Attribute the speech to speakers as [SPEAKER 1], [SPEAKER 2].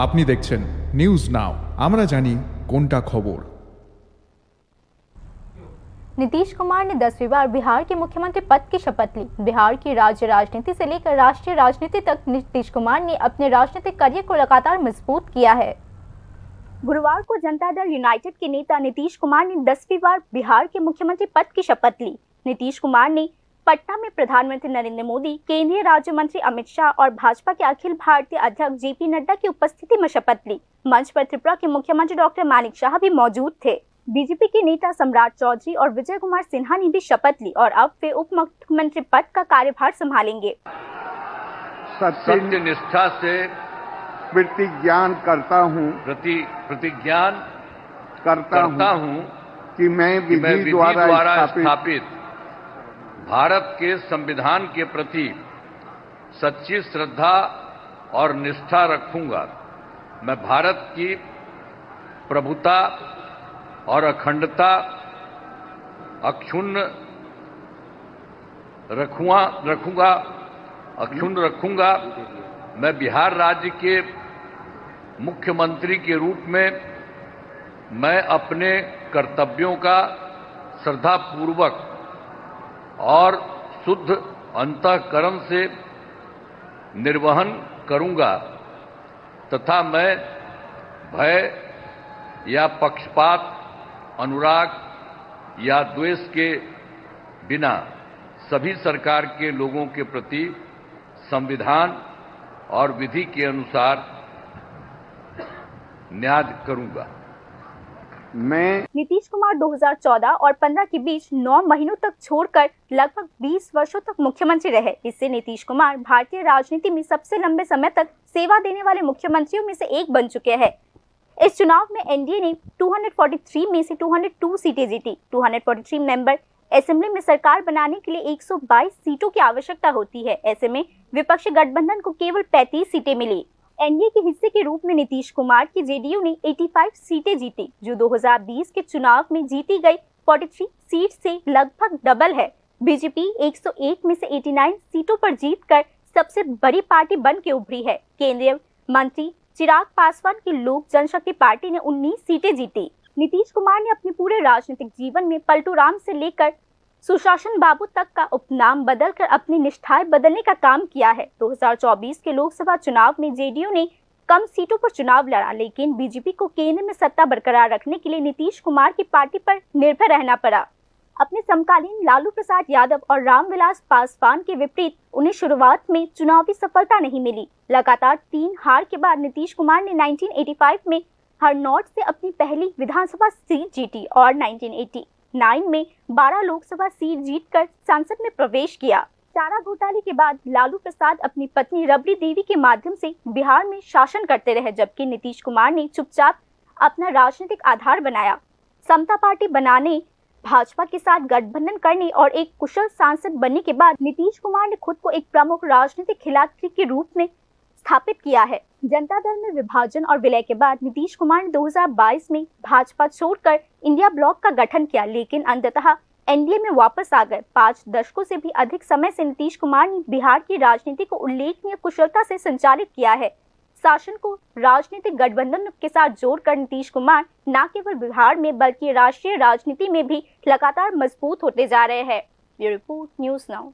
[SPEAKER 1] আপনি দেখছেন news now, আমরা জানি কোনটা খবর।
[SPEAKER 2] नीतीश कुमार ने 10वीं बार बिहार के मुख्यमंत्री पद की शपथ ली। बिहार की राज्य राजनीति से लेकर राष्ट्रीय राजनीति तक नीतीश कुमार ने अपने राजनीतिक करियर को लगातार मजबूत किया है। गुरुवार को जनता दल यूनाइटेड के नेता नीतीश कुमार ने 10वीं बार बिहार के मुख्यमंत्री पद की शपथ ली। नीतीश कुमार ने पटना में प्रधानमंत्री नरेंद्र मोदी, केंद्रीय राज्य मंत्री अमित शाह और भाजपा के अखिल भारतीय अध्यक्ष जेपी नड्डा की उपस्थिति में शपथ ली। मंच पर त्रिपुरा के मुख्यमंत्री डॉक्टर मानिक शाह भी मौजूद थे। बीजेपी के नेता सम्राट चौधरी और विजय कुमार सिन्हा ने भी शपथ ली और अब वे उप मुख्यमंत्री पद का कार्यभार संभालेंगे।
[SPEAKER 3] सत्य निष्ठा से प्रतिज्ञा करता हूँ कि मैं विधि द्वारा स्थापित भारत के संविधान के प्रति सच्ची श्रद्धा और निष्ठा रखूंगा। मैं भारत की प्रभुता और अखंडता अक्षुण्ण रखूंगा। मैं बिहार राज्य के मुख्यमंत्री के रूप में मैं अपने कर्तव्यों का श्रद्धापूर्वक और शुद्ध अंतःकरण से निर्वहन करूंगा तथा मैं भय या पक्षपात, अनुराग या द्वेष के बिना सभी सरकार के लोगों के प्रति संविधान और विधि के अनुसार न्याय करूंगा।
[SPEAKER 2] नीतीश कुमार 2014 और 15 के बीच 9 महीनों तक छोड़कर लगभग 20 वर्षों तक मुख्यमंत्री रहे। इससे नीतीश कुमार भारतीय राजनीति में सबसे लंबे समय तक सेवा देने वाले मुख्यमंत्रियों में से एक बन चुके हैं। इस चुनाव में एनडीए ने 243 में से 202 सीटें जीती। 243 मेंबर असेंबली में सरकार बनाने के लिए 122 सीटों की आवश्यकता होती है। ऐसे में विपक्षी गठबंधन को केवल 35 सीटें मिली। एनडीए के हिस्से के रूप में नीतीश कुमार की जेडीयू ने 85 सीटें जीती, जो 2020 के चुनाव में जीती गई 43 सीट से लगभग डबल है। बीजेपी 101 में से 89 सीटों पर जीतकर सबसे बड़ी पार्टी बन के उभरी है। केंद्रीय मंत्री चिराग पासवान की लोक जनशक्ति पार्टी ने 19 सीटें जीती। नीतीश कुमार ने अपने पूरे राजनीतिक जीवन में पलटू राम से लेकर सुशासन बाबू तक का उपनाम बदलकर अपनी निष्ठाएं बदलने का काम किया है। 2024 के लोकसभा चुनाव में जेडीयू ने कम सीटों पर चुनाव लड़ा, लेकिन बीजेपी को केंद्र में सत्ता बरकरार रखने के लिए नीतीश कुमार की पार्टी पर निर्भर रहना पड़ा। अपने समकालीन लालू प्रसाद यादव और रामविलास पासवान के विपरीत उन्हें शुरुआत में चुनावी सफलता नहीं मिली। लगातार 3 हार के बाद नीतीश कुमार ने 1985 में हरनौत से अपनी पहली विधानसभा सीट जीती और 1989 में 12 लोकसभा सीट जीतकर संसद में प्रवेश किया। चारा घोटाले के बाद लालू प्रसाद अपनी पत्नी रबड़ी देवी के माध्यम से बिहार में शासन करते रहे, जबकि नीतीश कुमार ने चुपचाप अपना राजनीतिक आधार बनाया। समता पार्टी बनाने, भाजपा के साथ गठबंधन करने और एक कुशल सांसद बनने के बाद नीतीश कुमार ने खुद को एक प्रमुख राजनीतिक खिलाड़ी के रूप में स्थापित किया है। जनता दल में विभाजन और विलय के बाद नीतीश कुमार ने 2022 में भाजपा छोड़कर इंडिया ब्लॉक का गठन किया, लेकिन अंततः एनडीए में वापस आ गए। 5 दशकों से भी अधिक समय से नीतीश कुमार ने बिहार की राजनीति को उल्लेखनीय कुशलता से संचालित किया है। शासन को राजनीतिक गठबंधन के साथ जोड़कर नीतीश कुमार न केवल बिहार में बल्कि राष्ट्रीय राजनीति में भी लगातार मजबूत होते जा रहे हैं। Bureau report, news now.